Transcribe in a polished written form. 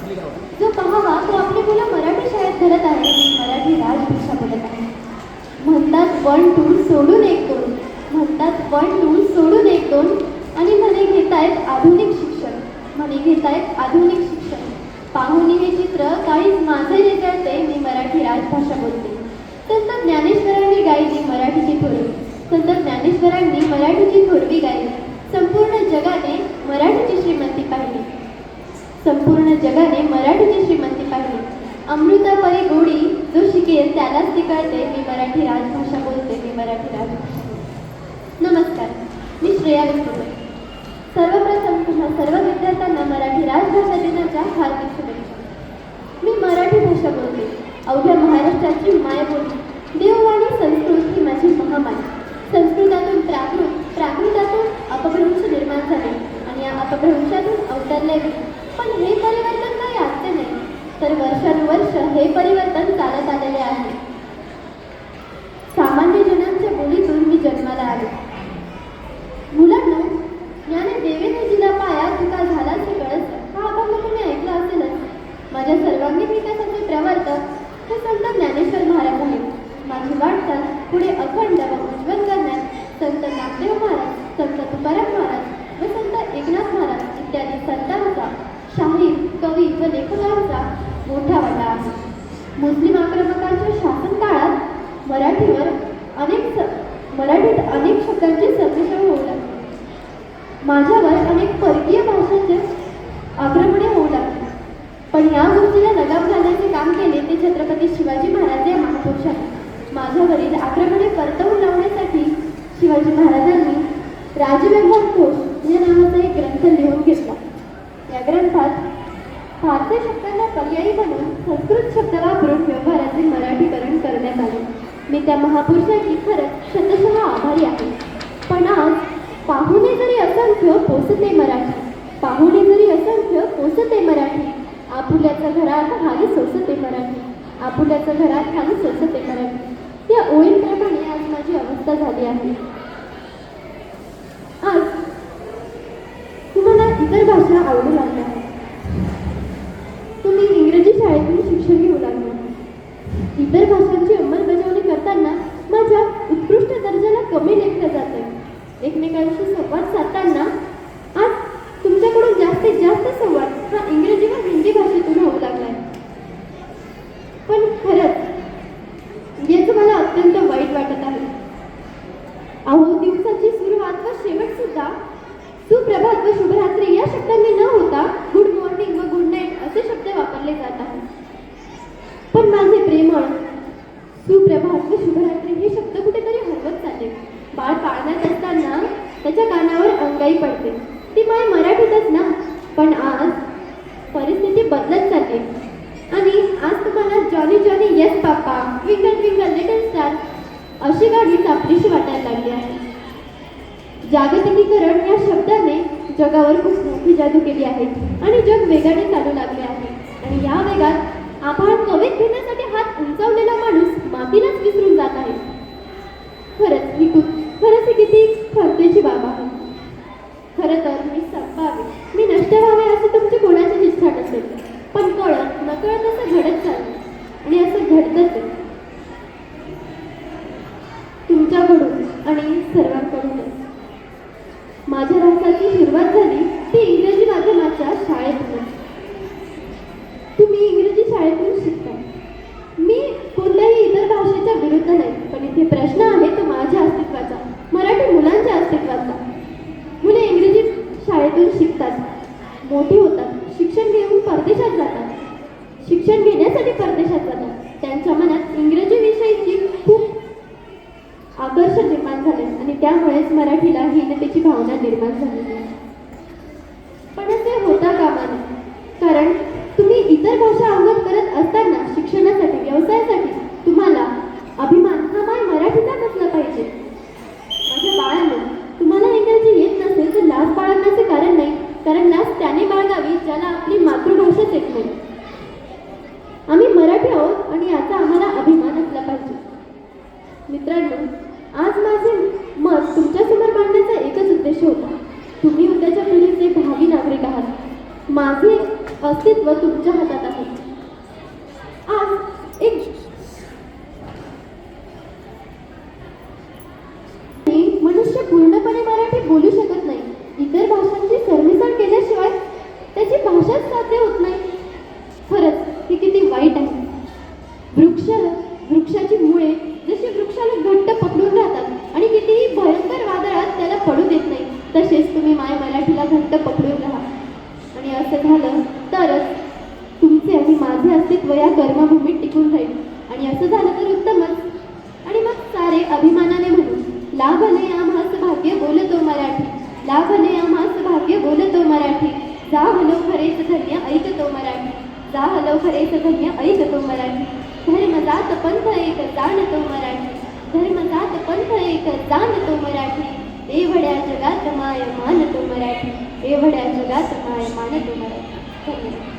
जो पाहावा तो आपली मुलं मराठी शाळेत घालत आहे, मराठी राजभाषा बोलत आहे. म्हणतात 1 2 सोडून 1 2, म्हणतात 1 2 सोडून 1 2, आणि म्हणे घेतायत आधुनिक शिक्षण, म्हणे घेतायत आधुनिक शिक्षण. पाहुणी हे चित्र काळीच माझे रेजाळते, मी मराठी राजभाषा बोलते. संत ज्ञानेश्वरांनी गायली मराठीची थोरवी, संत ज्ञानेश्वरांनी मराठीची थोरवी गायली. संपूर्ण जगाने मराठीची श्रीमंती पाहिली, संपूर्ण जगाने मराठीची श्रीमंती पाहिली. अमृतापरी गोडी जो शिकेल त्यालाच ती कळते, मी मराठी राजभाषा बोलते, मी मराठी राजभाषा बोलते. नमस्कार, मी श्रेया विष्णुरे. सर्वप्रथम तुम्हा सर्व विद्यार्थ्यांना मराठी राजभाषा दिनाच्या हार्दिक शुभेच्छा. मी मराठी भाषा बोलते, अवघ्या महाराष्ट्राची मायबोली. देववाणी संस्कृत ही माझी महामाई. संस्कृतातून प्राकृत, प्राकृतातून अपभ्रंश निर्माण झाले आणि या अपभ्रंशातून अवतरले मी. पण हे परिवर्तन काही आजचे नाही, तर वर्षानुवर्ष हे परिवर्तन चालत आलेले आहे. सामान्य जनांच्या बोलीतून मी जन्माला आले. मुलांना याने देवेने दिला पाया तुका झालाचे कळस, हा अभंग तुम्ही ऐकला असेलच. माझ्या सर्वांगीण विकासाचे प्रवर्तक हे संत ज्ञानेश्वर महाराज आहेत. माझी वाटचाल पुढे अखंड व उज्ज्वल करण्यात संत नामदेव महाराज, संत तुकाराम महाराज व संत एकनाथ महाराज इत्यादी संतांचा, शाहीर, कवी व लेखकांचा मोठा वाटा आहे. मुस्लिम आक्रमकांच्या शासन काळात मराठीत अनेक शब्दांचे संमिश्रण होऊ लागले. माझ्यावर अनेक परकीय भाषांचे आक्रमणे होऊ लागली. पण या गोष्टीला लगाम घालण्याचे काम केले ते छत्रपती शिवाजी महाराज या महापुरुषांनी. माझ्यावरील आक्रमणे परतवून लावण्यासाठी शिवाजी महाराजांनी राजव्यवहार कोश या नावाचा एक ग्रंथ लिहून घेतला. या ग्रंथात फारसी शब्दांना पर्यायी बनवून संस्कृत शब्द वापरून व्यवहाराचे मराठीकरण करण्यात आले. मी त्या महापुरुषाची खरंच शतशः आभारी आहे. पण आज पाहुणे जरी असंख्य पोचते मराठी, पाहुणे जरी असंख्य पोचते मराठी, आपुल्याच्या घरात हाली सोसते मराठी, आपुल्याच्या घरात हाली सोसते मराठी. या ओळींप्रमाणे आज माझी अवस्था झाली आहे. आज तुम्हाला इतर भाषा आवडू लागल्या आहेत. तुम्ही इंग्रजी शाळेतून शिक्षण घेऊ लागला. इतर भाषांची अंमलबजावणी करताना माझ्या उत्कृष्ट दर्जाला कमी लेखलं जात आहे. एकमेकांशी संवाद साधताना आज तुमच्याकडून जास्तीत जास्त संवाद हा इंग्रजी व हिंदी भाषेतून होऊ लागलाय. पण खरंच याचं मला अत्यंत वाईट वाटत आहे. अहो, दिवसाची सुरुवात व शेवट सुद्धा सुप्रभात व शुभरात्री या शब्दांनी न होता गुड मॉर्निंग व गुड नाईट असे शब्द वापरले जात आहेत. पण माझे प्रेमळ सुप्रभात व शुभरात्री हे शब्द कुठेतरी हरवत चालले. बाळ पाळण्यात असताना त्याच्या कानावर अंगाई पडते, ती माय मराठीतच ना. पण आज परिस्थिती बदलत चालली आणि आज तुम्हाला जॉनी जॉनी येस पापा, ट्विंकल ट्विंकल लिटल स्टार अशी गाणी आपलीशी वाटायला लागली आहे. जागतिकीकरण या शब्दाने जगावर खूप मोठी जादू केली आहे आणि जग वेगाने चालू लागले आहे. आणि या वेगात आभाळ कवेत घेण्यासाठी हात उंचावलेला माणूस मातीलाच विसरून जात आहे. खरंच ही किती खंतेची बाब आहे. खरं तर मी संपावे, मी नष्ट व्हावे असे तुमचे कोणाचे इच्छा नसेल. पण कळत नकळत असं घडत चाललं आणि असं घडतच आहे तुमच्याकडून आणि सर्वांकडूनच. माझ्या रहासाची सुरुवात झाली ती इंग्रजी माध्यमाच्या शाळेतूनच. तुम्ही इंग्रजी शाळेतून शिकता. मी कोणत्याही इतर भाषेच्या विरुद्ध नाही, पण इथे प्रश्न आहे तो माझ्या अस्तित्वाचा, मराठी मुलांच्या अस्तित्वाचा. मुले इंग्रजी शाळेतून शिकतात, मोठी होतात, शिक्षण घेऊन परदेशात जातात, शिक्षण घेण्यासाठी परदेशात जातात. त्यांच्या मनात इंग्रजी विषयीची खूप आकर्षण निर्माण झाले आणि त्यामुळेच मराठीला हीनतेची भावना निर्माण झाली. पण असे होता कामा नये. कारण तुम्ही इतर भाषा अवगत करत असताना शिक्षणासाठी, व्यवसायासाठी तुम्हाला अभिमान हा माय मराठीचाच असला पाहिजे. माझ्या बाळांनो, तुम्हाला इंग्रजी येत नसेल तर लाज बाळगण्याचे कारण नाही. कारण लाज त्याने बाळगावी ज्याला आपली मातृभाषाच येत नाही. आम्ही मराठी आहोत आणि याचा आम्हाला अभिमान असला पाहिजे. मित्रांनो, आज माझे मत तुमच्यासमोर मांडण्याचा एकच उद्देश होता. तुम्ही उद्याच्या पिढीचे भावी नागरिक आहात. माझे अस्तित्व अस्तित्व तुमच्या हातात आहे. आज एक मनुष्य पूर्णपणे मराठी बोलू शकत नाही. इतर भाषांची सरमिसळ केल्याशिवाय त्याची भाषाच साध्य होत नाही. खरंच हे किती वाईट आहे. वृक्षाची मुळे जशी वृक्षाला घट्ट पकडून राहतात आणि कितीही भयंकर वादळात त्याला पडू देत नाही, तसेच तुम्ही माय मराठीला घट्ट पकडून राहा. आणि असं झालं तरच तुमचे आणि माझे अस्तित्व या कर्मभूमीत टिकून राहील. आणि असं झालं तर उत्तमच. आणि मग सारे अभिमानाने म्हणू, लाभले आम्हास भाग्य बोलतो मराठी, लाभले आम्हास भाग्य बोलतो मराठी, जा हलो खरेच धन्य ऐकतो मराठी, जा हलो खरेच धन्य ऐकतो मराठी. धर्म जात पंथ एक जाणतो मराठी, धर्म जात पंथ एक जाणतो मराठी, एवढ्या जगात माय मानतो मराठी, एवढ्या जगात माय मानतो मराठी. धन्यवाद.